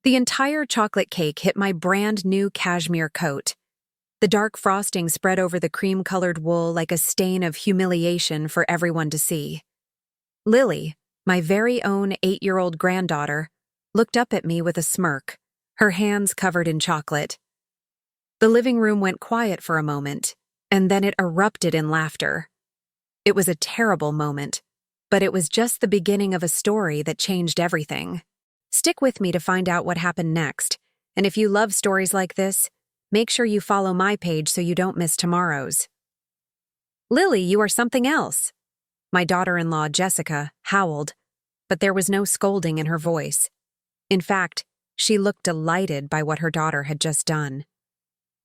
The entire chocolate cake hit my brand new cashmere coat. The dark frosting spread over the cream-colored wool like a stain of humiliation for everyone to see. Lily, my very own 8-year-old granddaughter, looked up at me with a smirk, her hands covered in chocolate. The living room went quiet for a moment, and then it erupted in laughter. It was a terrible moment, but it was just the beginning of a story that changed everything. Stick with me to find out what happened next, and if you love stories like this, make sure you follow my page so you don't miss tomorrow's. Lily, you are something else. My daughter-in-law, Jessica, howled, but there was no scolding in her voice. In fact, she looked delighted by what her daughter had just done.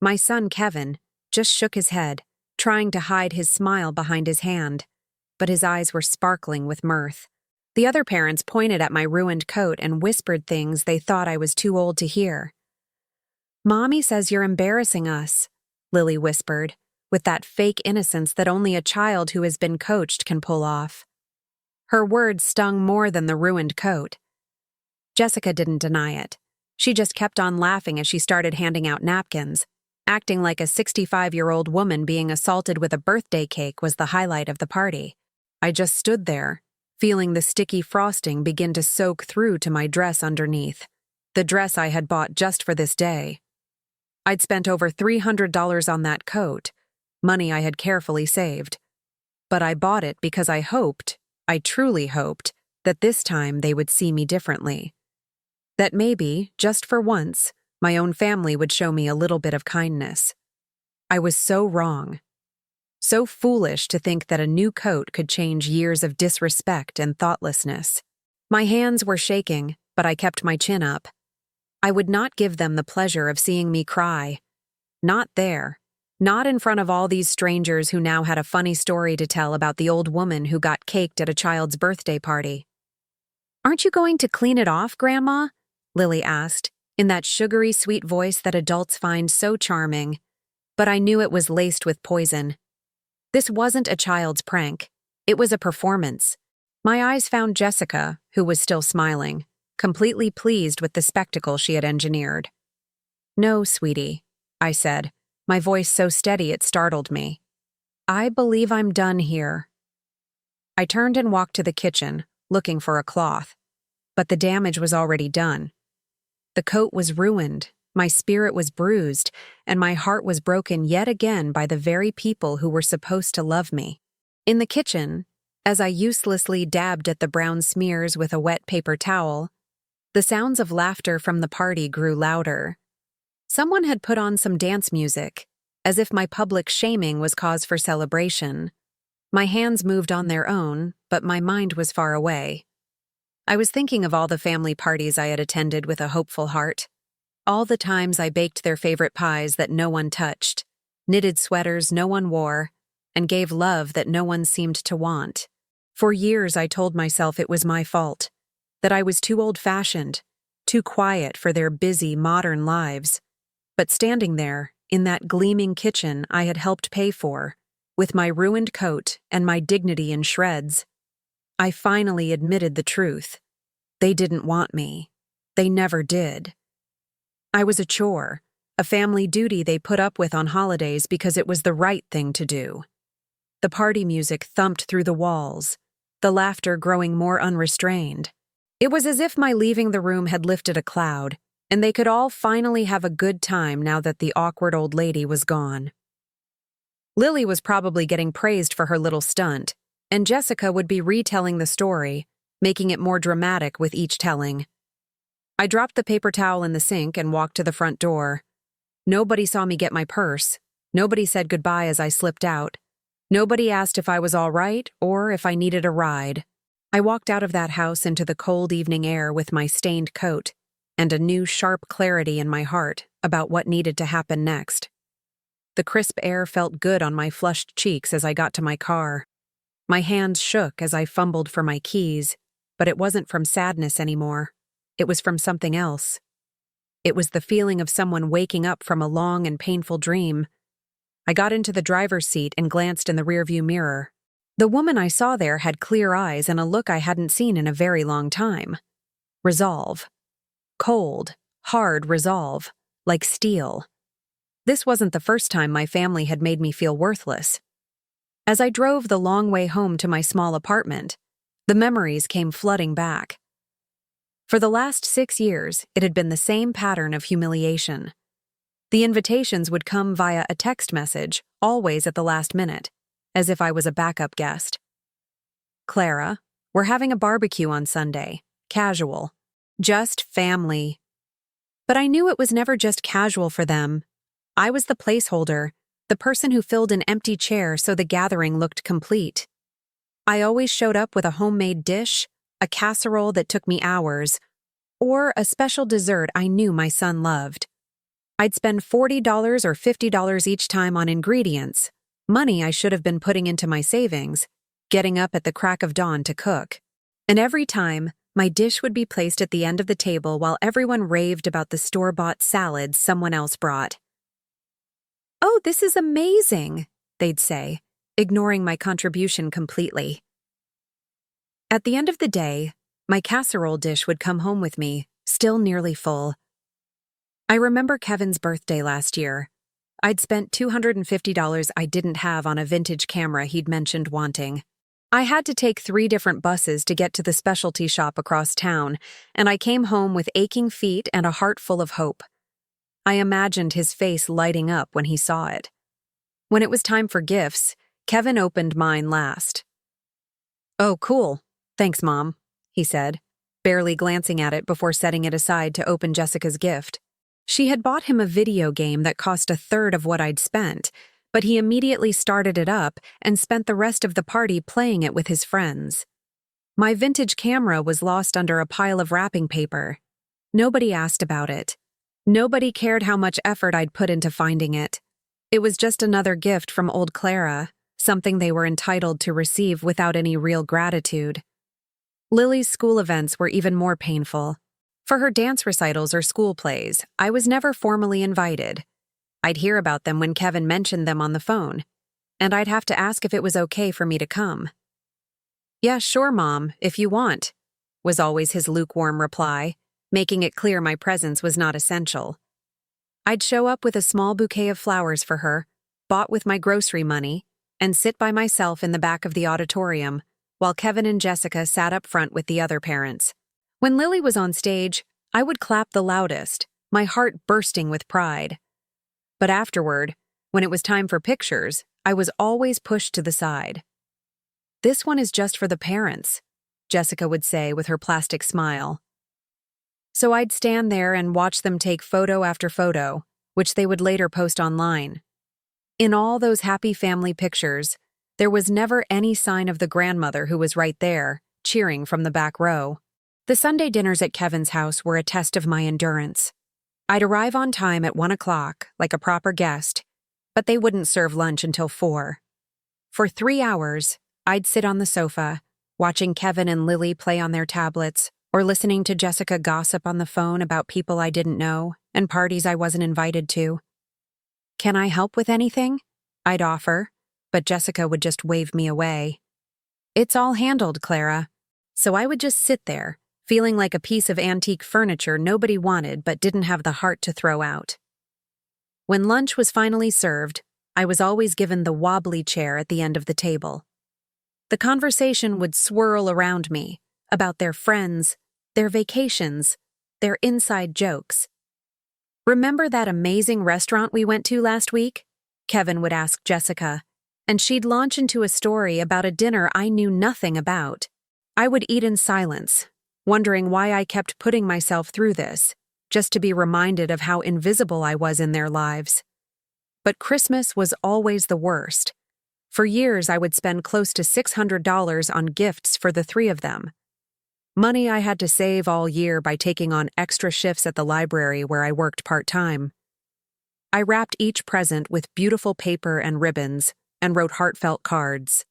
My son, Kevin, just shook his head, trying to hide his smile behind his hand, but his eyes were sparkling with mirth. The other parents pointed at my ruined coat and whispered things they thought I was too old to hear. "Mommy says you're embarrassing us," Lily whispered, with that fake innocence that only a child who has been coached can pull off. Her words stung more than the ruined coat. Jessica didn't deny it. She just kept on laughing as she started handing out napkins, acting like a 65-year-old woman being assaulted with a birthday cake was the highlight of the party. I just stood there, feeling the sticky frosting begin to soak through to my dress underneath, the dress I had bought just for this day. I'd spent over $300 on that coat, money I had carefully saved. But I bought it because I truly hoped, that this time they would see me differently. That maybe, just for once, my own family would show me a little bit of kindness. I was so wrong. So foolish to think that a new coat could change years of disrespect and thoughtlessness. My hands were shaking, but I kept my chin up. I would not give them the pleasure of seeing me cry. Not there. Not in front of all these strangers who now had a funny story to tell about the old woman who got caked at a child's birthday party. "Aren't you going to clean it off, Grandma?" Lily asked, in that sugary sweet voice that adults find so charming. But I knew it was laced with poison. This wasn't a child's prank. It was a performance. My eyes found Jessica, who was still smiling, completely pleased with the spectacle she had engineered. "No, sweetie," I said, my voice so steady it startled me. "I believe I'm done here." I turned and walked to the kitchen, looking for a cloth. But the damage was already done. The coat was ruined, my spirit was bruised, and my heart was broken yet again by the very people who were supposed to love me. In the kitchen, as I uselessly dabbed at the brown smears with a wet paper towel, the sounds of laughter from the party grew louder. Someone had put on some dance music, as if my public shaming was cause for celebration. My hands moved on their own, but my mind was far away. I was thinking of all the family parties I had attended with a hopeful heart. All the times I baked their favorite pies that no one touched, knitted sweaters no one wore, and gave love that no one seemed to want. For years I told myself it was my fault, that I was too old-fashioned, too quiet for their busy, modern lives. But standing there, in that gleaming kitchen I had helped pay for, with my ruined coat and my dignity in shreds, I finally admitted the truth. They didn't want me. They never did. I was a chore, a family duty they put up with on holidays because it was the right thing to do. The party music thumped through the walls, the laughter growing more unrestrained. It was as if my leaving the room had lifted a cloud, and they could all finally have a good time now that the awkward old lady was gone. Lily was probably getting praised for her little stunt, and Jessica would be retelling the story, making it more dramatic with each telling. I dropped the paper towel in the sink and walked to the front door. Nobody saw me get my purse. Nobody said goodbye as I slipped out. Nobody asked if I was all right or if I needed a ride. I walked out of that house into the cold evening air with my stained coat and a new sharp clarity in my heart about what needed to happen next. The crisp air felt good on my flushed cheeks as I got to my car. My hands shook as I fumbled for my keys, but it wasn't from sadness anymore. It was from something else. It was the feeling of someone waking up from a long and painful dream. I got into the driver's seat and glanced in the rearview mirror. The woman I saw there had clear eyes and a look I hadn't seen in a very long time. Resolve. Cold, hard resolve, like steel. This wasn't the first time my family had made me feel worthless. As I drove the long way home to my small apartment, the memories came flooding back. For the last 6 years, it had been the same pattern of humiliation. The invitations would come via a text message, always at the last minute, as if I was a backup guest. Clara, we're having a barbecue on Sunday. Casual. Just family. But I knew it was never just casual for them. I was the placeholder, the person who filled an empty chair so the gathering looked complete. I always showed up with a homemade dish, a casserole that took me hours, or a special dessert I knew my son loved. I'd spend $40 or $50 each time on ingredients, money I should have been putting into my savings, getting up at the crack of dawn to cook. And every time, my dish would be placed at the end of the table while everyone raved about the store-bought salads someone else brought. "Oh, this is amazing," they'd say, ignoring my contribution completely. At the end of the day, my casserole dish would come home with me, still nearly full. I remember Kevin's birthday last year. I'd spent $250 I didn't have on a vintage camera he'd mentioned wanting. I had to take 3 different buses to get to the specialty shop across town, and I came home with aching feet and a heart full of hope. I imagined his face lighting up when he saw it. When it was time for gifts, Kevin opened mine last. "Oh, cool. Thanks, Mom," he said, barely glancing at it before setting it aside to open Jessica's gift. She had bought him a video game that cost a third of what I'd spent, but he immediately started it up and spent the rest of the party playing it with his friends. My vintage camera was lost under a pile of wrapping paper. Nobody asked about it. Nobody cared how much effort I'd put into finding it. It was just another gift from old Clara, something they were entitled to receive without any real gratitude. Lily's school events were even more painful. For her dance recitals or school plays, I was never formally invited. I'd hear about them when Kevin mentioned them on the phone, and I'd have to ask if it was okay for me to come. "Yeah, sure, Mom, if you want," was always his lukewarm reply, making it clear my presence was not essential. I'd show up with a small bouquet of flowers for her, bought with my grocery money, and sit by myself in the back of the auditorium, while Kevin and Jessica sat up front with the other parents. When Lily was on stage, I would clap the loudest, my heart bursting with pride. But afterward, when it was time for pictures, I was always pushed to the side. "This one is just for the parents," Jessica would say with her plastic smile. So I'd stand there and watch them take photo after photo, which they would later post online. In all those happy family pictures, there was never any sign of the grandmother who was right there, cheering from the back row. The Sunday dinners at Kevin's house were a test of my endurance. I'd arrive on time at 1 o'clock, like a proper guest, but they wouldn't serve lunch until 4. For 3 hours, I'd sit on the sofa, watching Kevin and Lily play on their tablets, or listening to Jessica gossip on the phone about people I didn't know and parties I wasn't invited to. "Can I help with anything?" I'd offer, but Jessica would just wave me away. "It's all handled, Clara." So I would just sit there, feeling like a piece of antique furniture nobody wanted but didn't have the heart to throw out. When lunch was finally served, I was always given the wobbly chair at the end of the table. The conversation would swirl around me, about their friends, their vacations, their inside jokes. "Remember that amazing restaurant we went to last week?" Kevin would ask Jessica, and she'd launch into a story about a dinner I knew nothing about. I would eat in silence, wondering why I kept putting myself through this, just to be reminded of how invisible I was in their lives. But Christmas was always the worst. For years, I would spend close to $600 on gifts for the 3 of them. Money I had to save all year by taking on extra shifts at the library where I worked part-time. I wrapped each present with beautiful paper and ribbons and wrote heartfelt cards.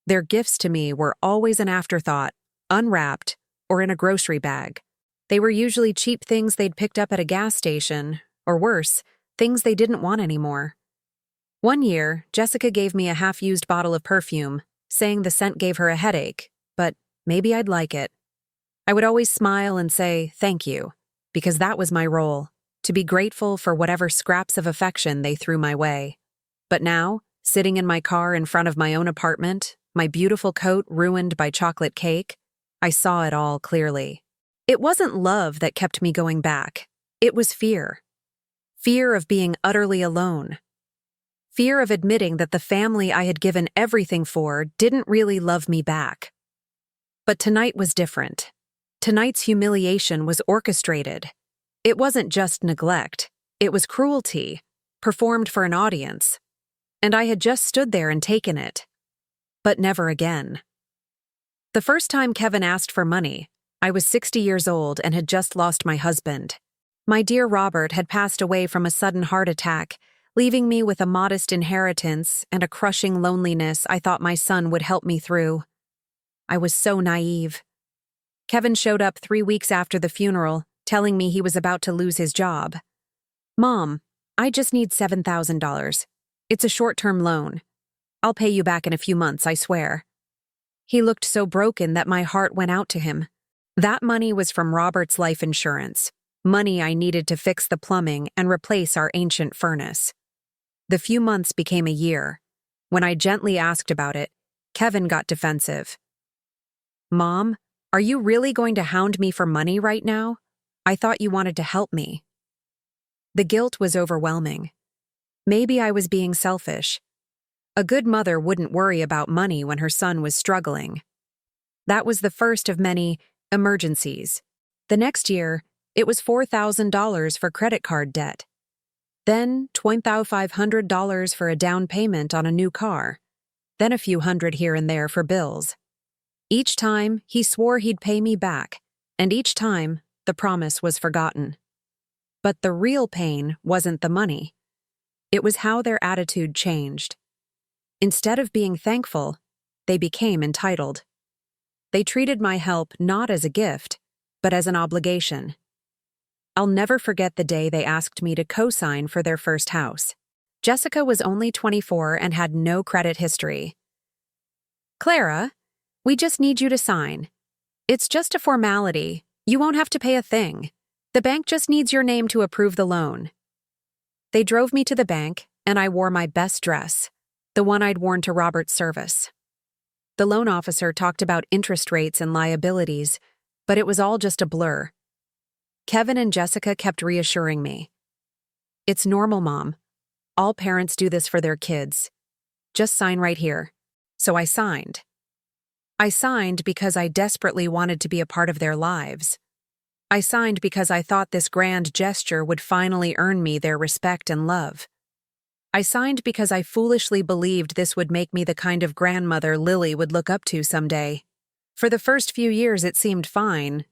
Their gifts to me were always an afterthought, unwrapped, or in a grocery bag. They were usually cheap things they'd picked up at a gas station, or worse, things they didn't want anymore. One year, Jessica gave me a half-used bottle of perfume, saying the scent gave her a headache, but maybe I'd like it. I would always smile and say, "Thank you," because that was my role, to be grateful for whatever scraps of affection they threw my way. But now, sitting in my car in front of my own apartment, my beautiful coat ruined by chocolate cake, I saw it all clearly. It wasn't love that kept me going back. It was fear. Fear of being utterly alone. Fear of admitting that the family I had given everything for didn't really love me back. But tonight was different. Tonight's humiliation was orchestrated. It wasn't just neglect. It was cruelty, performed for an audience. And I had just stood there and taken it. But never again. The first time Kevin asked for money, I was 60 years old and had just lost my husband. My dear Robert had passed away from a sudden heart attack, leaving me with a modest inheritance and a crushing loneliness I thought my son would help me through. I was so naive. Kevin showed up 3 weeks after the funeral, telling me he was about to lose his job. "Mom, I just need $7,000. It's a short-term loan. I'll pay you back in a few months, I swear." He looked so broken that my heart went out to him. That money was from Robert's life insurance, money I needed to fix the plumbing and replace our ancient furnace. The few months became a year. When I gently asked about it, Kevin got defensive. "Mom, are you really going to hound me for money right now? I thought you wanted to help me." The guilt was overwhelming. Maybe I was being selfish. A good mother wouldn't worry about money when her son was struggling. That was the first of many emergencies. The next year, it was $4,000 for credit card debt. Then $2,500 for a down payment on a new car. Then a few hundred here and there for bills. Each time, he swore he'd pay me back, and each time, the promise was forgotten. But the real pain wasn't the money. It was how their attitude changed. Instead of being thankful, they became entitled. They treated my help not as a gift, but as an obligation. I'll never forget the day they asked me to co-sign for their first house. Jessica was only 24 and had no credit history. "Clara, we just need you to sign. It's just a formality. You won't have to pay a thing. The bank just needs your name to approve the loan." They drove me to the bank, and I wore my best dress, the one I'd worn to Robert's service. The loan officer talked about interest rates and liabilities, but it was all just a blur. Kevin and Jessica kept reassuring me. "It's normal, Mom. All parents do this for their kids. Just sign right here." So I signed. I signed because I desperately wanted to be a part of their lives. I signed because I thought this grand gesture would finally earn me their respect and love. I signed because I foolishly believed this would make me the kind of grandmother Lily would look up to someday. For the first few years it seemed fine.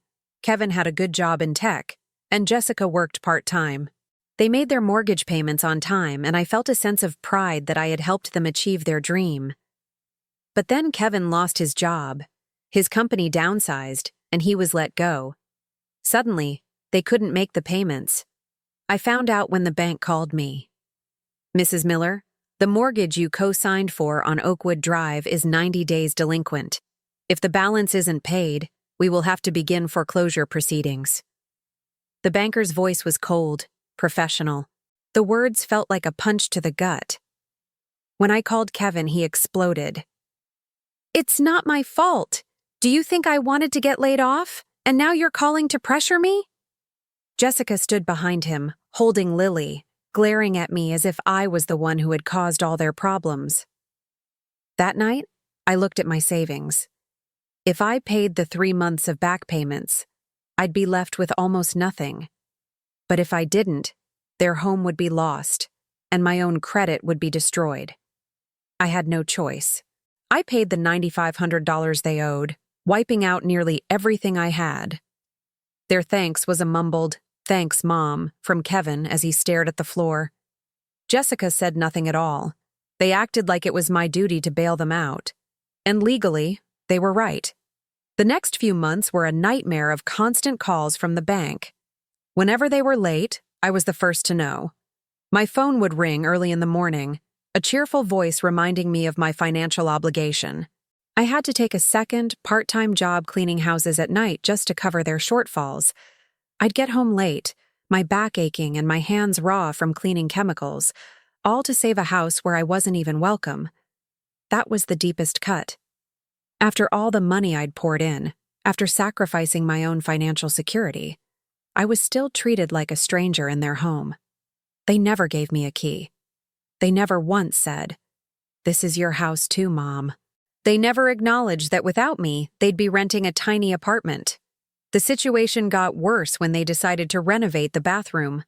Kevin had a good job in tech, and Jessica worked part-time. They made their mortgage payments on time, and I felt a sense of pride that I had helped them achieve their dream. But then Kevin lost his job. His company downsized, and he was let go. Suddenly, they couldn't make the payments. I found out when the bank called me. "Mrs. Miller, the mortgage you co-signed for on Oakwood Drive is 90 days delinquent. If the balance isn't paid, we will have to begin foreclosure proceedings." The banker's voice was cold, professional. The words felt like a punch to the gut. When I called Kevin, he exploded. "It's not my fault. Do you think I wanted to get laid off? And now you're calling to pressure me?" Jessica stood behind him, holding Lily, glaring at me as if I was the one who had caused all their problems. That night, I looked at my savings. If I paid the 3 months of back payments, I'd be left with almost nothing. But if I didn't, their home would be lost, and my own credit would be destroyed. I had no choice. I paid the $9,500 they owed, wiping out nearly everything I had. Their thanks was a mumbled, "Thanks, Mom," from Kevin as he stared at the floor. Jessica said nothing at all. They acted like it was my duty to bail them out. And legally, they were right. The next few months were a nightmare of constant calls from the bank. Whenever they were late, I was the first to know. My phone would ring early in the morning, a cheerful voice reminding me of my financial obligation. I had to take a second, part-time job cleaning houses at night just to cover their shortfalls. I'd get home late, my back aching and my hands raw from cleaning chemicals, all to save a house where I wasn't even welcome. That was the deepest cut. After all the money I'd poured in, after sacrificing my own financial security, I was still treated like a stranger in their home. They never gave me a key. They never once said, "This is your house too, Mom." They never acknowledged that without me, they'd be renting a tiny apartment. The situation got worse when they decided to renovate the bathroom.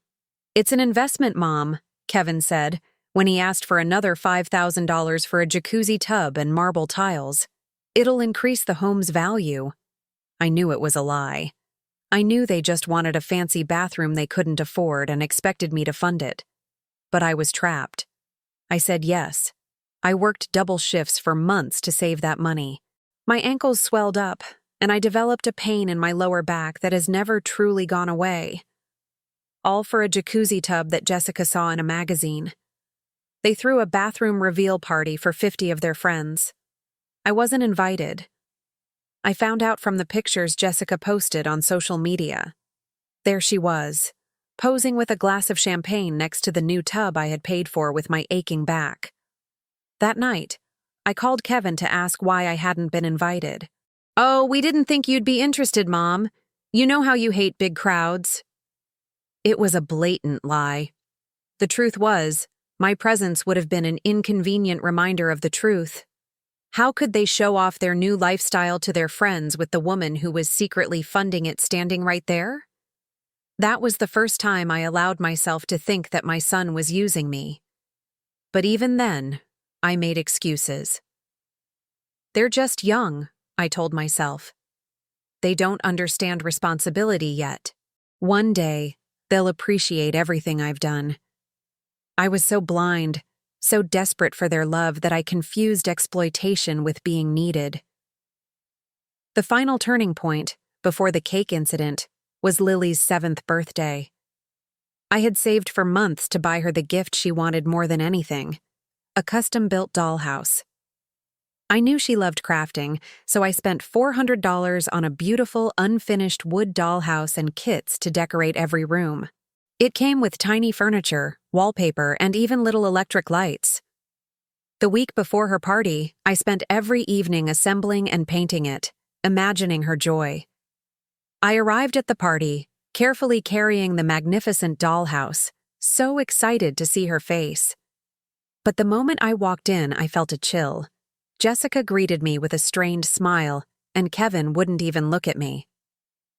"It's an investment, Mom," Kevin said, when he asked for another $5,000 for a jacuzzi tub and marble tiles. "It'll increase the home's value." I knew it was a lie. I knew they just wanted a fancy bathroom they couldn't afford and expected me to fund it. But I was trapped. I said yes. I worked double shifts for months to save that money. My ankles swelled up, and I developed a pain in my lower back that has never truly gone away. All for a jacuzzi tub that Jessica saw in a magazine. They threw a bathroom reveal party for 50 of their friends. I wasn't invited. I found out from the pictures Jessica posted on social media. There she was, posing with a glass of champagne next to the new tub I had paid for with my aching back. That night, I called Kevin to ask why I hadn't been invited. "Oh, we didn't think you'd be interested, Mom. You know how you hate big crowds." It was a blatant lie. The truth was, my presence would have been an inconvenient reminder of the truth. How could they show off their new lifestyle to their friends with the woman who was secretly funding it standing right there? That was the first time I allowed myself to think that my son was using me. But even then, I made excuses. "They're just young," I told myself. "They don't understand responsibility yet. One day, they'll appreciate everything I've done." I was so blind, so desperate for their love that I confused exploitation with being needed. The final turning point, before the cake incident, was Lily's 7th birthday. I had saved for months to buy her the gift she wanted more than anything, a custom-built dollhouse. I knew she loved crafting, so I spent $400 on a beautiful, unfinished wood dollhouse and kits to decorate every room. It came with tiny furniture, wallpaper, and even little electric lights. The week before her party, I spent every evening assembling and painting it, imagining her joy. I arrived at the party, carefully carrying the magnificent dollhouse, so excited to see her face. But the moment I walked in, I felt a chill. Jessica greeted me with a strained smile, and Kevin wouldn't even look at me.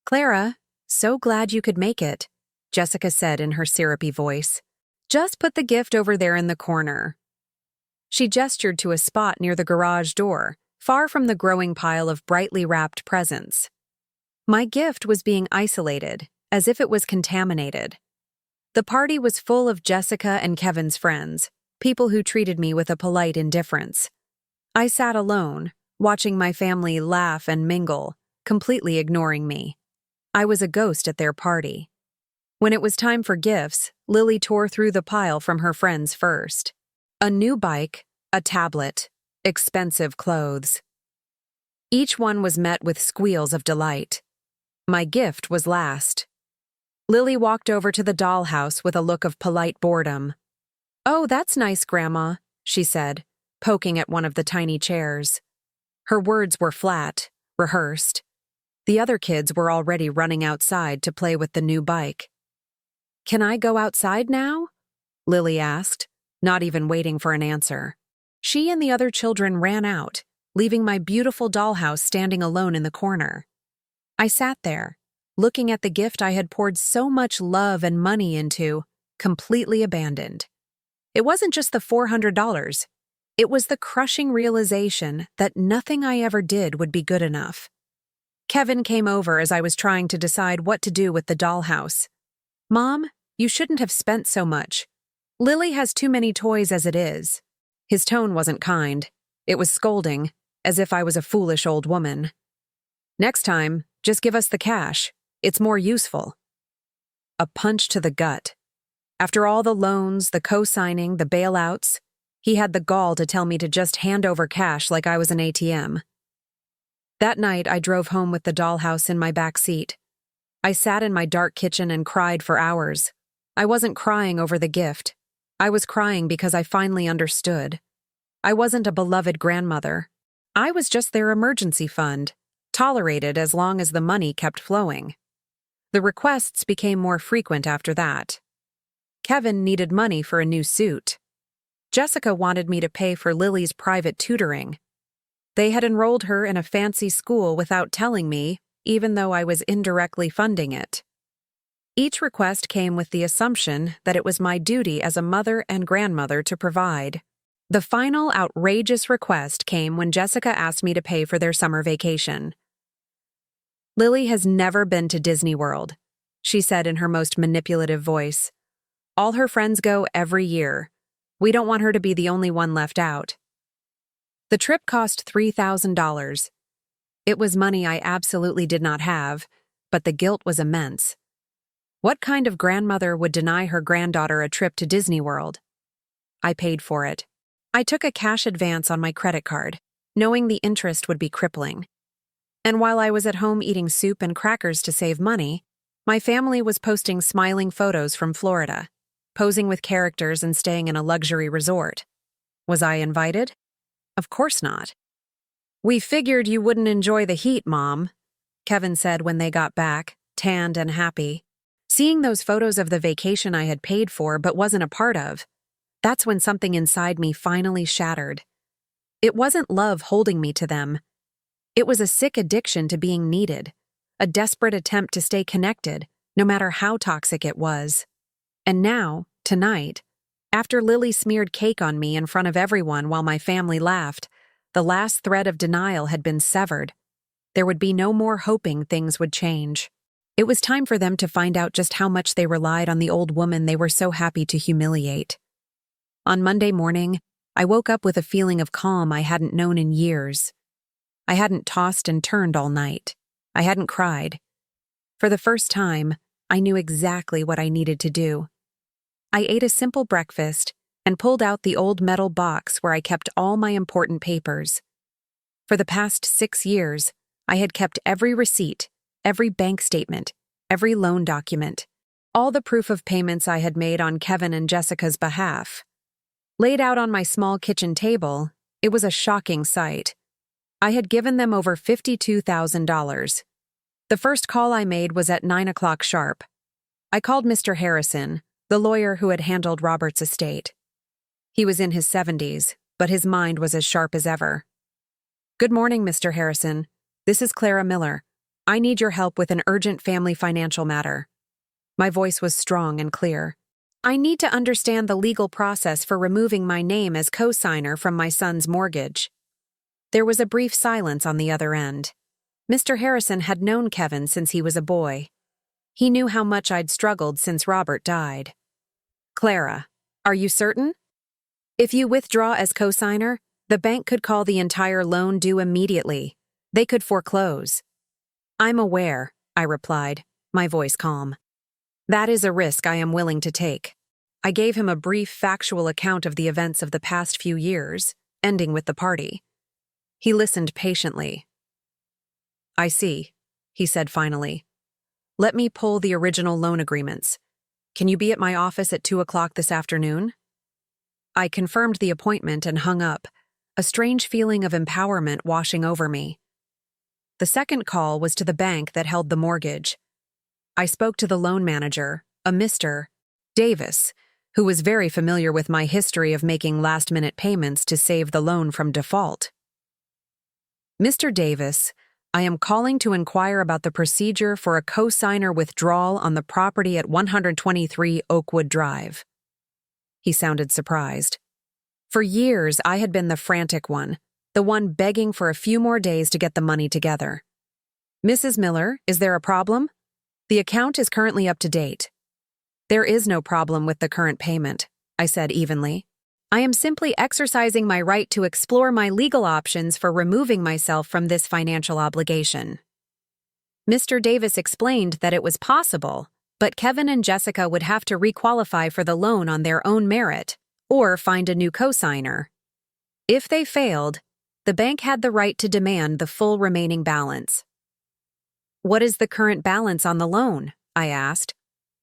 "Clara, so glad you could make it," Jessica said in her syrupy voice. "Just put the gift over there in the corner." She gestured to a spot near the garage door, far from the growing pile of brightly wrapped presents. My gift was being isolated, as if it was contaminated. The party was full of Jessica and Kevin's friends, people who treated me with a polite indifference. I sat alone, watching my family laugh and mingle, completely ignoring me. I was a ghost at their party. When it was time for gifts, Lily tore through the pile from her friends first. A new bike, a tablet, expensive clothes. Each one was met with squeals of delight. My gift was last. Lily walked over to the dollhouse with a look of polite boredom. "Oh, that's nice, Grandma," she said, poking at one of the tiny chairs. Her words were flat, rehearsed. The other kids were already running outside to play with the new bike. "Can I go outside now?" Lily asked, not even waiting for an answer. She and the other children ran out, leaving my beautiful dollhouse standing alone in the corner. I sat there, looking at the gift I had poured so much love and money into, completely abandoned. It wasn't just the $400. It was the crushing realization that nothing I ever did would be good enough. Kevin came over as I was trying to decide what to do with the dollhouse. "Mom, you shouldn't have spent so much. Lily has too many toys as it is." His tone wasn't kind. It was scolding, as if I was a foolish old woman. "Next time, just give us the cash. It's more useful." A punch to the gut. After all the loans, the co-signing, the bailouts, he had the gall to tell me to just hand over cash like I was an ATM. That night, I drove home with the dollhouse in my back seat. I sat in my dark kitchen and cried for hours. I wasn't crying over the gift. I was crying because I finally understood. I wasn't a beloved grandmother. I was just their emergency fund, tolerated as long as the money kept flowing. The requests became more frequent after that. Kevin needed money for a new suit. Jessica wanted me to pay for Lily's private tutoring. They had enrolled her in a fancy school without telling me, even though I was indirectly funding it. Each request came with the assumption that it was my duty as a mother and grandmother to provide. The final outrageous request came when Jessica asked me to pay for their summer vacation. Lily has never been to Disney World, she said in her most manipulative voice. All her friends go every year. We don't want her to be the only one left out. The trip cost $3,000. It was money I absolutely did not have, but the guilt was immense. What kind of grandmother would deny her granddaughter a trip to Disney World? I paid for it. I took a cash advance on my credit card, knowing the interest would be crippling. And while I was at home eating soup and crackers to save money, my family was posting smiling photos from Florida, posing with characters and staying in a luxury resort. Was I invited? Of course not. We figured you wouldn't enjoy the heat, Mom, Kevin said when they got back, tanned and happy. Seeing those photos of the vacation I had paid for but wasn't a part of, that's when something inside me finally shattered. It wasn't love holding me to them. It was a sick addiction to being needed, a desperate attempt to stay connected, no matter how toxic it was. And now, tonight, after Lily smeared cake on me in front of everyone while my family laughed, the last thread of denial had been severed. There would be no more hoping things would change. It was time for them to find out just how much they relied on the old woman they were so happy to humiliate. On Monday morning, I woke up with a feeling of calm I hadn't known in years. I hadn't tossed and turned all night. I hadn't cried. For the first time, I knew exactly what I needed to do. I ate a simple breakfast and pulled out the old metal box where I kept all my important papers. For the past 6 years, I had kept every receipt, every bank statement, every loan document, all the proof of payments I had made on Kevin and Jessica's behalf. Laid out on my small kitchen table, it was a shocking sight. I had given them over $52,000. The first call I made was at 9 o'clock sharp. I called Mr. Harrison, the lawyer who had handled Robert's estate. He was in his 70s, but his mind was as sharp as ever. Good morning, Mr. Harrison. This is Clara Miller. I need your help with an urgent family financial matter. My voice was strong and clear. I need to understand the legal process for removing my name as co-signer from my son's mortgage. There was a brief silence on the other end. Mr. Harrison had known Kevin since he was a boy. He knew how much I'd struggled since Robert died. Clara, are you certain? If you withdraw as co-signer, the bank could call the entire loan due immediately. They could foreclose. I'm aware, I replied, my voice calm. That is a risk I am willing to take. I gave him a brief factual account of the events of the past few years, ending with the party. He listened patiently. I see, he said finally. Let me pull the original loan agreements. Can you be at my office at 2 o'clock this afternoon? I confirmed the appointment and hung up, a strange feeling of empowerment washing over me. The second call was to the bank that held the mortgage. I spoke to the loan manager, a Mr. Davis, who was very familiar with my history of making last-minute payments to save the loan from default. Mr. Davis, I am calling to inquire about the procedure for a co-signer withdrawal on the property at 123 Oakwood Drive. He sounded surprised. For years, I had been the frantic one, the one begging for a few more days to get the money together. Mrs. Miller, is there a problem? The account is currently up to date. There is no problem with the current payment, I said evenly. I am simply exercising my right to explore my legal options for removing myself from this financial obligation. Mr. Davis explained that it was possible, but Kevin and Jessica would have to requalify for the loan on their own merit, or find a new co-signer. If they failed, the bank had the right to demand the full remaining balance. What is the current balance on the loan? I asked,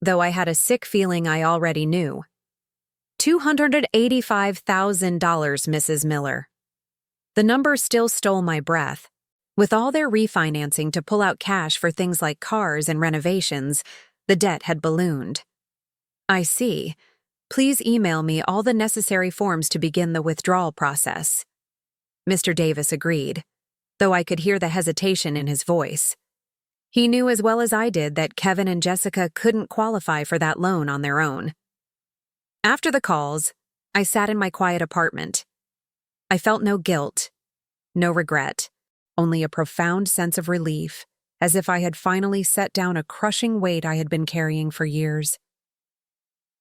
though I had a sick feeling I already knew. $285,000, Mrs. Miller. The number still stole my breath. With all their refinancing to pull out cash for things like cars and renovations, the debt had ballooned. I see. Please email me all the necessary forms to begin the withdrawal process. Mr. Davis agreed, though I could hear the hesitation in his voice. He knew as well as I did that Kevin and Jessica couldn't qualify for that loan on their own. After the calls, I sat in my quiet apartment. I felt no guilt, no regret, only a profound sense of relief, as if I had finally set down a crushing weight I had been carrying for years.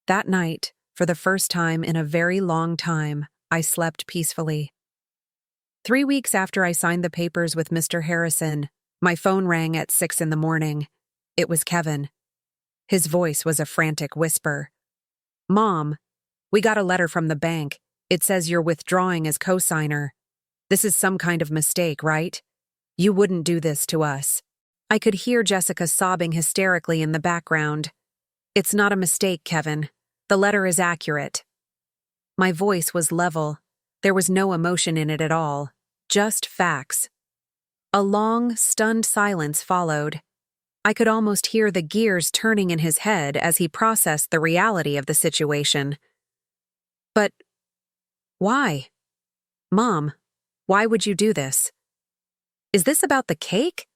That night, for the first time in a very long time, I slept peacefully. 3 weeks after I signed the papers with Mr. Harrison, my phone rang at 6 a.m. It was Kevin. His voice was a frantic whisper. "Mom, we got a letter from the bank. It says you're withdrawing as co-signer. This is some kind of mistake, right? You wouldn't do this to us." I could hear Jessica sobbing hysterically in the background. "It's not a mistake, Kevin. The letter is accurate." My voice was level. There was no emotion in it at all, just facts. A long, stunned silence followed. I could almost hear the gears turning in his head as he processed the reality of the situation. "But why? Mom, why would you do this? Is this about the cake?"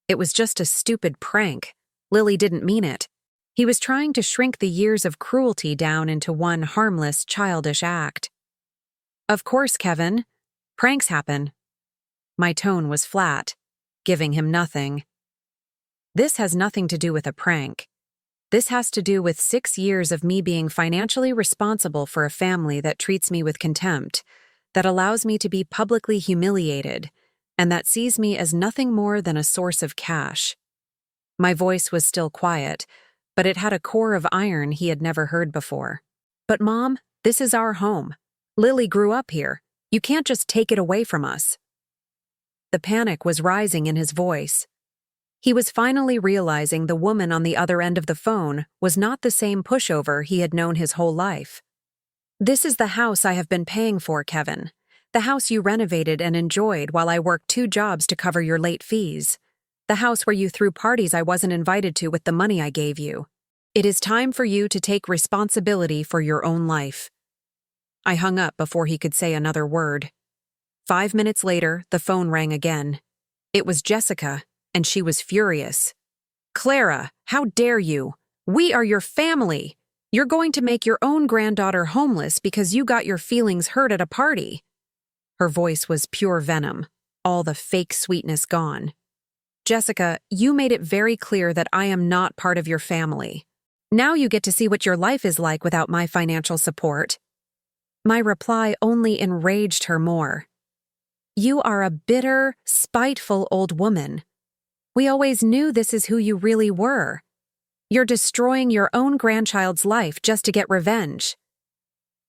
It was just a stupid prank. Lily didn't mean it. He was trying to shrink the years of cruelty down into one harmless, childish act. "Of course, Kevin. Pranks happen." My tone was flat, giving him nothing. "This has nothing to do with a prank. This has to do with 6 years of me being financially responsible for a family that treats me with contempt, that allows me to be publicly humiliated, and that sees me as nothing more than a source of cash." My voice was still quiet, but it had a core of iron he had never heard before. "But Mom, this is our home. Lily grew up here. You can't just take it away from us." The panic was rising in his voice. He was finally realizing the woman on the other end of the phone was not the same pushover he had known his whole life. "This is the house I have been paying for, Kevin. The house you renovated and enjoyed while I worked 2 jobs to cover your late fees. The house where you threw parties I wasn't invited to with the money I gave you. It is time for you to take responsibility for your own life." I hung up before he could say another word. 5 minutes later, the phone rang again. It was Jessica, and she was furious. "Clara, how dare you? We are your family. You're going to make your own granddaughter homeless because you got your feelings hurt at a party." Her voice was pure venom, all the fake sweetness gone. "Jessica, you made it very clear that I am not part of your family. Now you get to see what your life is like without my financial support." My reply only enraged her more. "You are a bitter, spiteful old woman. We always knew this is who you really were. You're destroying your own grandchild's life just to get revenge."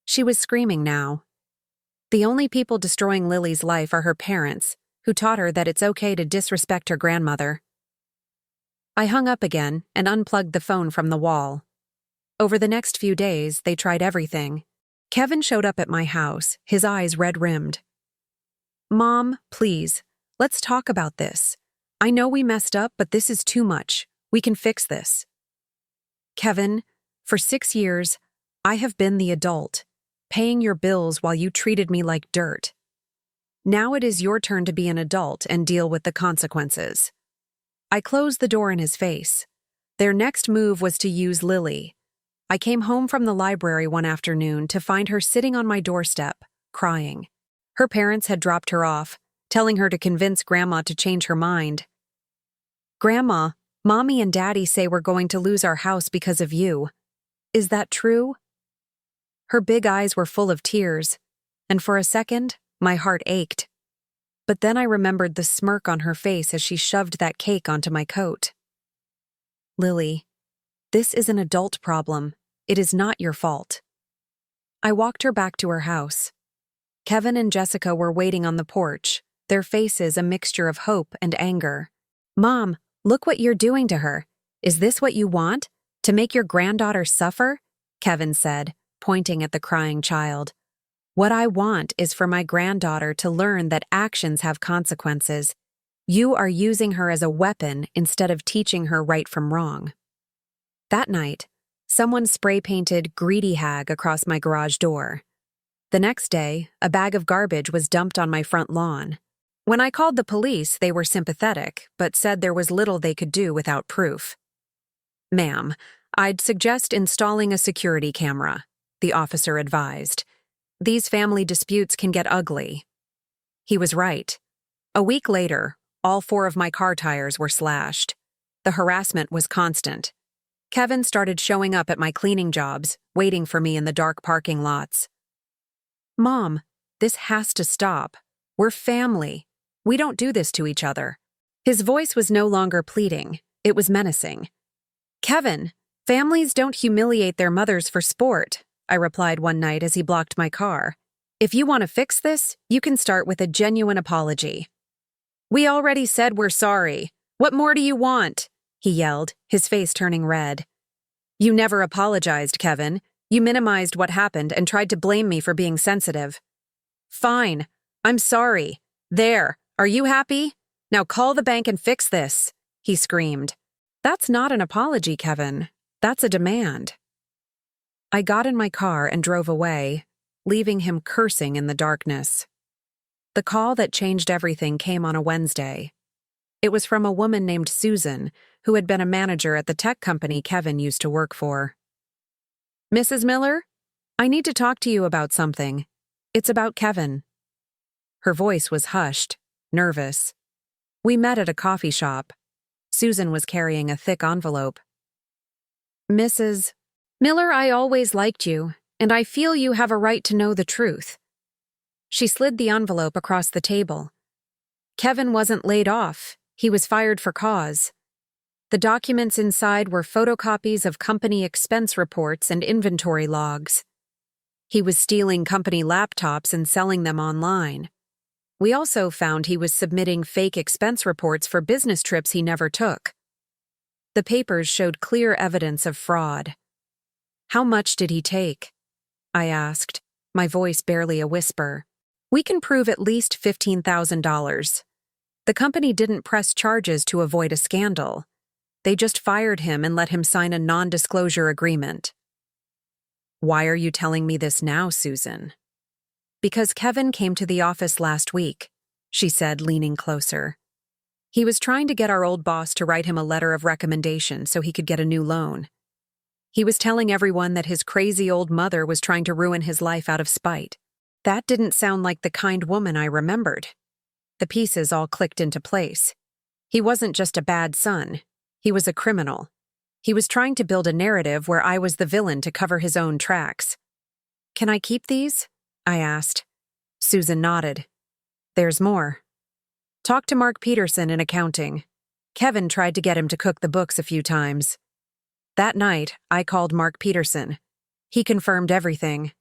She was screaming now. The only people destroying Lily's life are her parents, who taught her that it's okay to disrespect her grandmother. I hung up again and unplugged the phone from the wall. Over the next few days, they tried everything. Kevin showed up at my house, his eyes red-rimmed. "Mom, please, let's talk about this. I know we messed up, but this is too much. We can fix this." "Kevin, for 6 years, I have been the adult, paying your bills while you treated me like dirt. Now it is your turn to be an adult and deal with the consequences." I closed the door in his face. Their next move was to use Lily. I came home from the library one afternoon to find her sitting on my doorstep, crying. Her parents had dropped her off, telling her to convince Grandma to change her mind. "Grandma, Mommy and Daddy say we're going to lose our house because of you. Is that true?" Her big eyes were full of tears, and for a second, my heart ached. But then I remembered the smirk on her face as she shoved that cake onto my coat. "Lily, this is an adult problem. It is not your fault." I walked her back to her house. Kevin and Jessica were waiting on the porch, their faces a mixture of hope and anger. "Mom, Look what you're doing to her. Is this what you want? To make your granddaughter suffer? Kevin said, pointing at the crying child. What I want is for my granddaughter to learn that actions have consequences. You are using her as a weapon instead of teaching her right from wrong. That night, someone spray-painted "Greedy Hag" across my garage door. The next day, a bag of garbage was dumped on my front lawn. When I called the police, they were sympathetic, but said there was little they could do without proof. "Ma'am, I'd suggest installing a security camera," the officer advised. "These family disputes can get ugly." He was right. A week later, all 4 of my car tires were slashed. The harassment was constant. Kevin started showing up at my cleaning jobs, waiting for me in the dark parking lots. "Mom, this has to stop. We're family. We don't do this to each other." His voice was no longer pleading, it was menacing. "Kevin, families don't humiliate their mothers for sport," I replied one night as he blocked my car. "If you want to fix this, you can start with a genuine apology." "We already said we're sorry. What more do you want?" he yelled, his face turning red. "You never apologized, Kevin. You minimized what happened and tried to blame me for being sensitive." "Fine. I'm sorry. There. Are you happy? Now call the bank and fix this," he screamed. "That's not an apology, Kevin. That's a demand." I got in my car and drove away, leaving him cursing in the darkness. The call that changed everything came on a Wednesday. It was from a woman named Susan, who had been a manager at the tech company Kevin used to work for. "Mrs. Miller, I need to talk to you about something. It's about Kevin." Her voice was hushed, nervous. We met at a coffee shop. Susan was carrying a thick envelope. "Mrs. Miller, I always liked you, and I feel you have a right to know the truth." She slid the envelope across the table. "Kevin wasn't laid off. He was fired for cause." The documents inside were photocopies of company expense reports and inventory logs. He was stealing company laptops and selling them online. We also found he was submitting fake expense reports for business trips he never took. The papers showed clear evidence of fraud. "How much did he take?" I asked, my voice barely a whisper. "We can prove at least $15,000. The company didn't press charges to avoid a scandal. They just fired him and let him sign a non-disclosure agreement." "Why are you telling me this now, Susan?" "Because Kevin came to the office last week," she said, leaning closer. "He was trying to get our old boss to write him a letter of recommendation so he could get a new loan. He was telling everyone that his crazy old mother was trying to ruin his life out of spite. That didn't sound like the kind woman I remembered." The pieces all clicked into place. He wasn't just a bad son. He was a criminal. He was trying to build a narrative where I was the villain to cover his own tracks. "Can I keep these?" I asked. Susan nodded. "There's more. Talk to Mark Peterson in accounting. Kevin tried to get him to cook the books a few times. That night, I called Mark Peterson. He confirmed everything.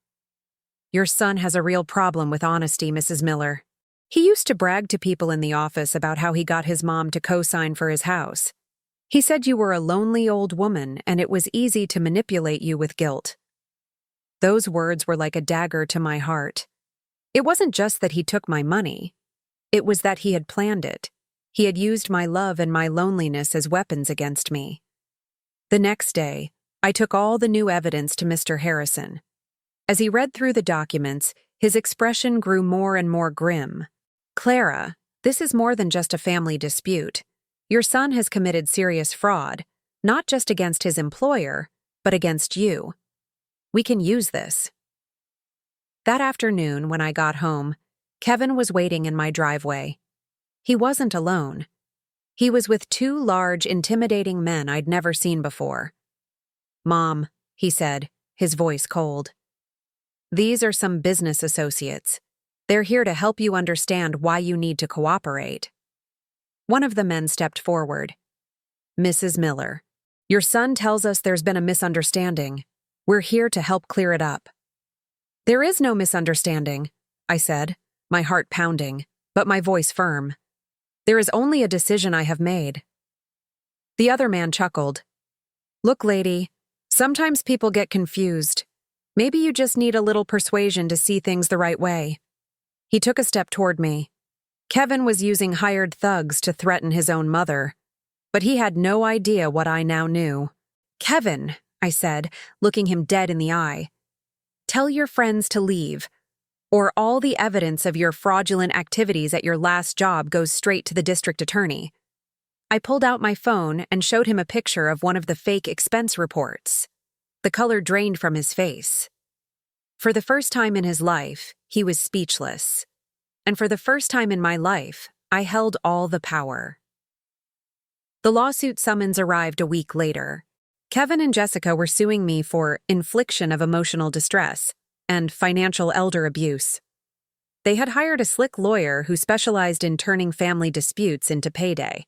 Your son has a real problem with honesty, Mrs. Miller. He used to brag to people in the office about how he got his mom to co-sign for his house. He said you were a lonely old woman and it was easy to manipulate you with guilt. Those words were like a dagger to my heart. It wasn't just that he took my money. It was that he had planned it. He had used my love and my loneliness as weapons against me. The next day, I took all the new evidence to Mr. Harrison. As he read through the documents, his expression grew more and more grim. "Clara, this is more than just a family dispute. Your son has committed serious fraud, not just against his employer, but against you. We can use this." That afternoon, when I got home, Kevin was waiting in my driveway. He wasn't alone. He was with 2 large, intimidating men I'd never seen before. "Mom," he said, his voice cold. "These are some business associates. They're here to help you understand why you need to cooperate." One of the men stepped forward. "Mrs. Miller, your son tells us there's been a misunderstanding. We're here to help clear it up." "There is no misunderstanding," I said, my heart pounding, but my voice firm. "There is only a decision I have made." The other man chuckled. Look, lady, sometimes people get confused. Maybe you just need a little persuasion to see things the right way. He took a step toward me. Kevin was using hired thugs to threaten his own mother, but he had no idea what I now knew. Kevin, I said, looking him dead in the eye, tell your friends to leave, or all the evidence of your fraudulent activities at your last job goes straight to the district attorney. I pulled out my phone and showed him a picture of one of the fake expense reports. The color drained from his face. For the first time in his life, he was speechless. And for the first time in my life, I held all the power. The lawsuit summons arrived a week later. Kevin and Jessica were suing me for infliction of emotional distress and financial elder abuse. They had hired a slick lawyer who specialized in turning family disputes into payday.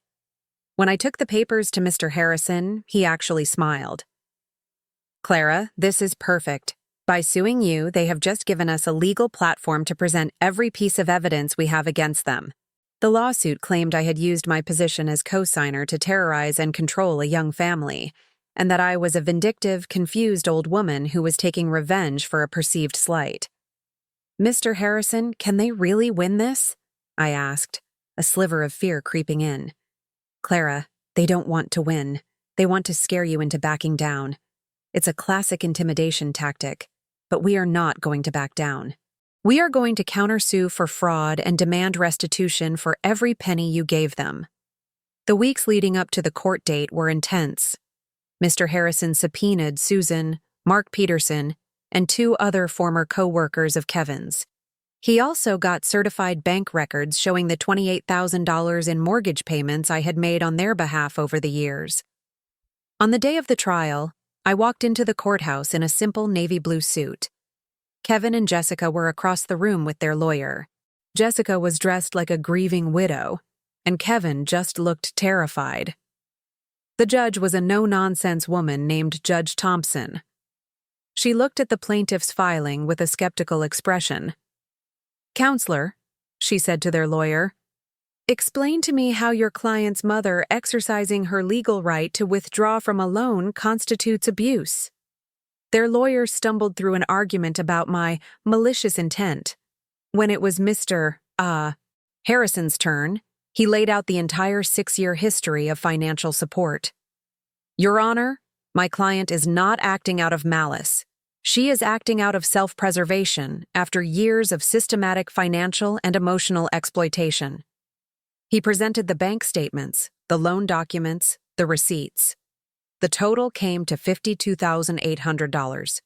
When I took the papers to Mr. Harrison, he actually smiled. Clara, this is perfect. By suing you, they have just given us a legal platform to present every piece of evidence we have against them. The lawsuit claimed I had used my position as co-signer to terrorize and control a young family, and that I was a vindictive, confused old woman who was taking revenge for a perceived slight. Mr. Harrison, can they really win this? I asked, a sliver of fear creeping in. Clara, they don't want to win. They want to scare you into backing down. It's a classic intimidation tactic, but we are not going to back down. We are going to countersue for fraud and demand restitution for every penny you gave them. The weeks leading up to the court date were intense. Mr. Harrison subpoenaed Susan, Mark Peterson, and 2 other former co-workers of Kevin's. He also got certified bank records showing the $28,000 in mortgage payments I had made on their behalf over the years. On the day of the trial, I walked into the courthouse in a simple navy blue suit. Kevin and Jessica were across the room with their lawyer. Jessica was dressed like a grieving widow, and Kevin just looked terrified. The judge was a no-nonsense woman named Judge Thompson. She looked at the plaintiff's filing with a skeptical expression. Counselor, she said to their lawyer, explain to me how your client's mother exercising her legal right to withdraw from a loan constitutes abuse. Their lawyer stumbled through an argument about my malicious intent. When it was Mr. Harrison's turn, he laid out the entire 6-year history of financial support. Your Honor, my client is not acting out of malice. She is acting out of self-preservation after years of systematic financial and emotional exploitation. He presented the bank statements, the loan documents, the receipts. The total came to $52,800.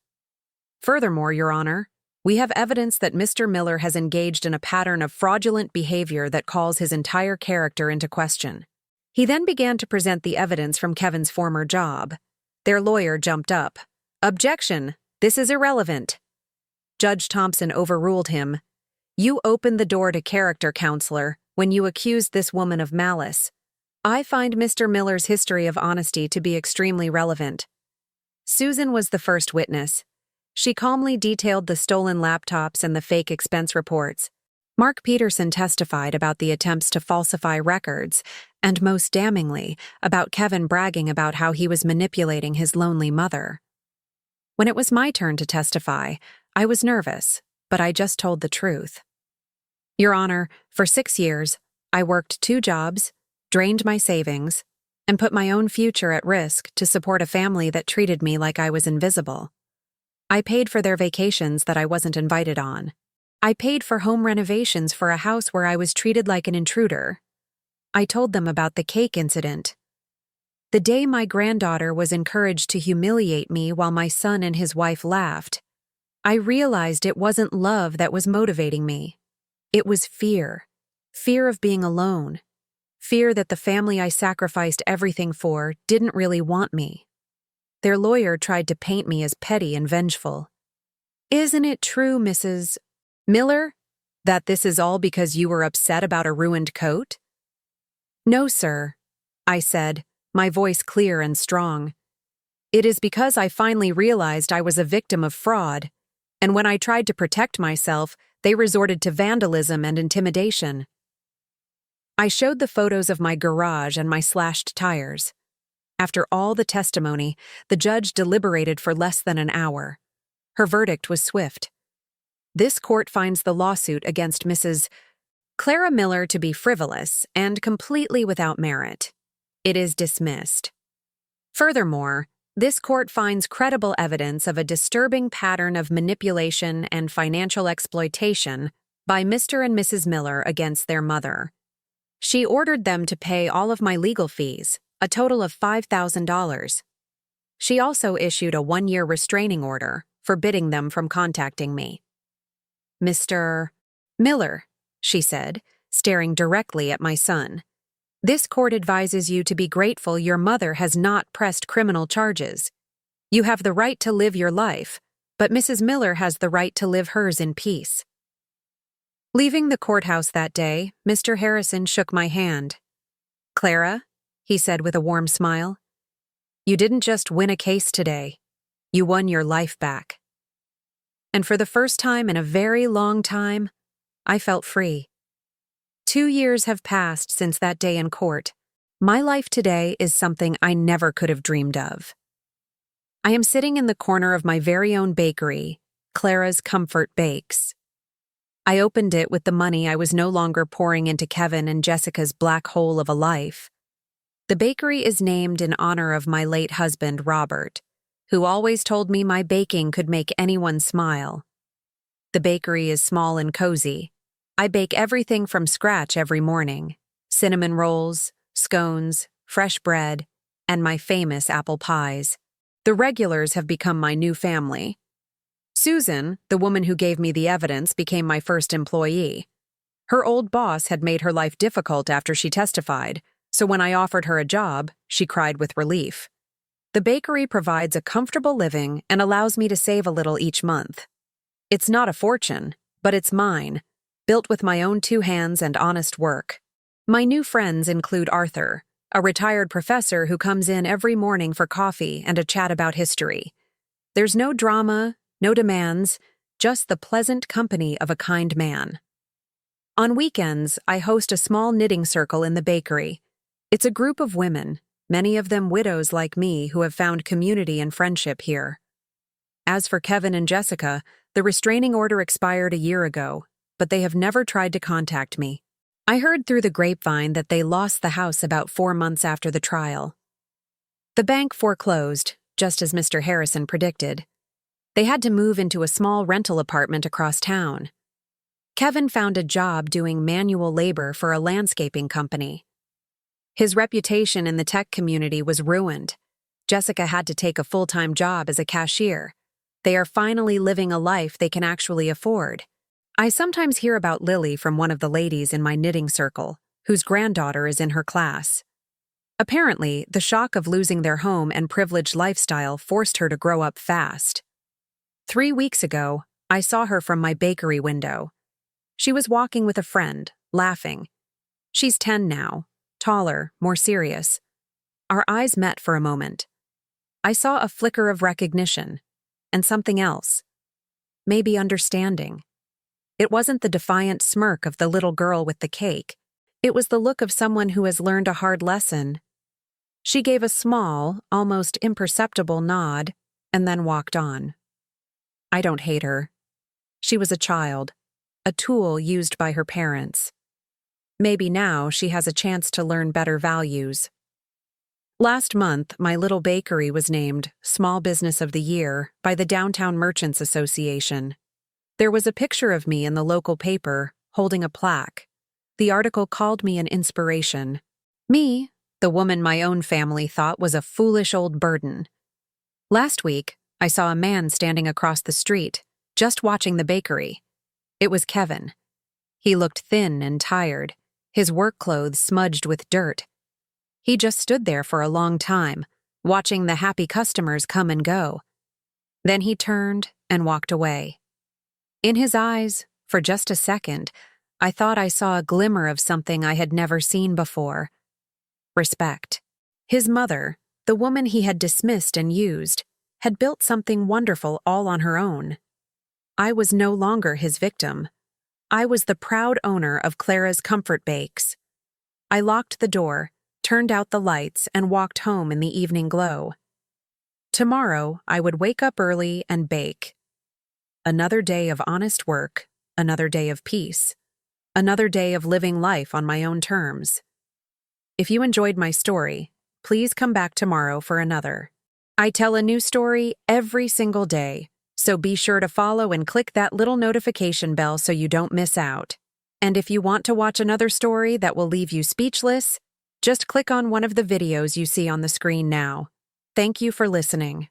Furthermore, Your Honor, we have evidence that Mr. Miller has engaged in a pattern of fraudulent behavior that calls his entire character into question. He then began to present the evidence from Kevin's former job. Their lawyer jumped up. Objection! This is irrelevant. Judge Thompson overruled him. You opened the door to character, counselor, when you accused this woman of malice. I find Mr. Miller's history of honesty to be extremely relevant. Susan was the first witness. She calmly detailed the stolen laptops and the fake expense reports. Mark Peterson testified about the attempts to falsify records, and most damningly, about Kevin bragging about how he was manipulating his lonely mother. When it was my turn to testify, I was nervous, but I just told the truth. Your Honor, for 6 years, I worked 2 jobs, drained my savings, and put my own future at risk to support a family that treated me like I was invisible. I paid for their vacations that I wasn't invited on. I paid for home renovations for a house where I was treated like an intruder. I told them about the cake incident. The day my granddaughter was encouraged to humiliate me while my son and his wife laughed, I realized it wasn't love that was motivating me. It was fear. Fear of being alone. Fear that the family I sacrificed everything for didn't really want me. Their lawyer tried to paint me as petty and vengeful. Isn't it true, Mrs. Miller, that this is all because you were upset about a ruined coat? No, sir, I said, my voice clear and strong. It is because I finally realized I was a victim of fraud, and when I tried to protect myself, they resorted to vandalism and intimidation. I showed the photos of my garage and my slashed tires. After all the testimony, the judge deliberated for less than an hour. Her verdict was swift. This court finds the lawsuit against Mrs. Clara Miller to be frivolous and completely without merit. It is dismissed. Furthermore, this court finds credible evidence of a disturbing pattern of manipulation and financial exploitation by Mr. and Mrs. Miller against their mother. She ordered them to pay all of my legal fees, a total of $5,000. She also issued a 1-year restraining order, forbidding them from contacting me. Mr. Miller, she said, staring directly at my son. This court advises you to be grateful your mother has not pressed criminal charges. You have the right to live your life, but Mrs. Miller has the right to live hers in peace. Leaving the courthouse that day, Mr. Harrison shook my hand. Clara, he said with a warm smile, you didn't just win a case today. You won your life back. And for the first time in a very long time, I felt free. 2 years have passed since that day in court. My life today is something I never could have dreamed of. I am sitting in the corner of my very own bakery, Clara's Comfort Bakes. I opened it with the money I was no longer pouring into Kevin and Jessica's black hole of a life. The bakery is named in honor of my late husband, Robert, who always told me my baking could make anyone smile. The bakery is small and cozy. I bake everything from scratch every morning: cinnamon rolls, scones, fresh bread, and my famous apple pies. The regulars have become my new family. Susan, the woman who gave me the evidence, became my first employee. Her old boss had made her life difficult after she testified, so when I offered her a job, she cried with relief. The bakery provides a comfortable living and allows me to save a little each month. It's not a fortune, but it's mine, built with my own 2 hands and honest work. My new friends include Arthur, a retired professor who comes in every morning for coffee and a chat about history. There's no drama, no demands, just the pleasant company of a kind man. On weekends, I host a small knitting circle in the bakery. It's a group of women, many of them widows like me who have found community and friendship here. As for Kevin and Jessica, the restraining order expired a year ago, but they have never tried to contact me. I heard through the grapevine that they lost the house about 4 months after the trial. The bank foreclosed, just as Mr. Harrison predicted. They had to move into a small rental apartment across town. Kevin found a job doing manual labor for a landscaping company. His reputation in the tech community was ruined. Jessica had to take a full-time job as a cashier. They are finally living a life they can actually afford. I sometimes hear about Lily from one of the ladies in my knitting circle, whose granddaughter is in her class. Apparently, the shock of losing their home and privileged lifestyle forced her to grow up fast. 3 weeks ago, I saw her from my bakery window. She was walking with a friend, laughing. She's 10 now, taller, more serious. Our eyes met for a moment. I saw a flicker of recognition, and something else. Maybe understanding. It wasn't the defiant smirk of the little girl with the cake. It was the look of someone who has learned a hard lesson. She gave a small, almost imperceptible nod, and then walked on. I don't hate her. She was a child, a tool used by her parents. Maybe now she has a chance to learn better values. Last month, my little bakery was named Small Business of the Year by the Downtown Merchants Association. There was a picture of me in the local paper, holding a plaque. The article called me an inspiration. Me, the woman my own family thought was a foolish old burden. Last week, I saw a man standing across the street, just watching the bakery. It was Kevin. He looked thin and tired, his work clothes smudged with dirt. He just stood there for a long time, watching the happy customers come and go. Then he turned and walked away. In his eyes, for just a second, I thought I saw a glimmer of something I had never seen before. Respect. His mother, the woman he had dismissed and used, had built something wonderful all on her own. I was no longer his victim. I was the proud owner of Clara's Comfort Bakes. I locked the door, turned out the lights, and walked home in the evening glow. Tomorrow, I would wake up early and bake. Another day of honest work, another day of peace, another day of living life on my own terms. If you enjoyed my story, please come back tomorrow for another. I tell a new story every single day, so be sure to follow and click that little notification bell so you don't miss out. And if you want to watch another story that will leave you speechless, just click on one of the videos you see on the screen now. Thank you for listening.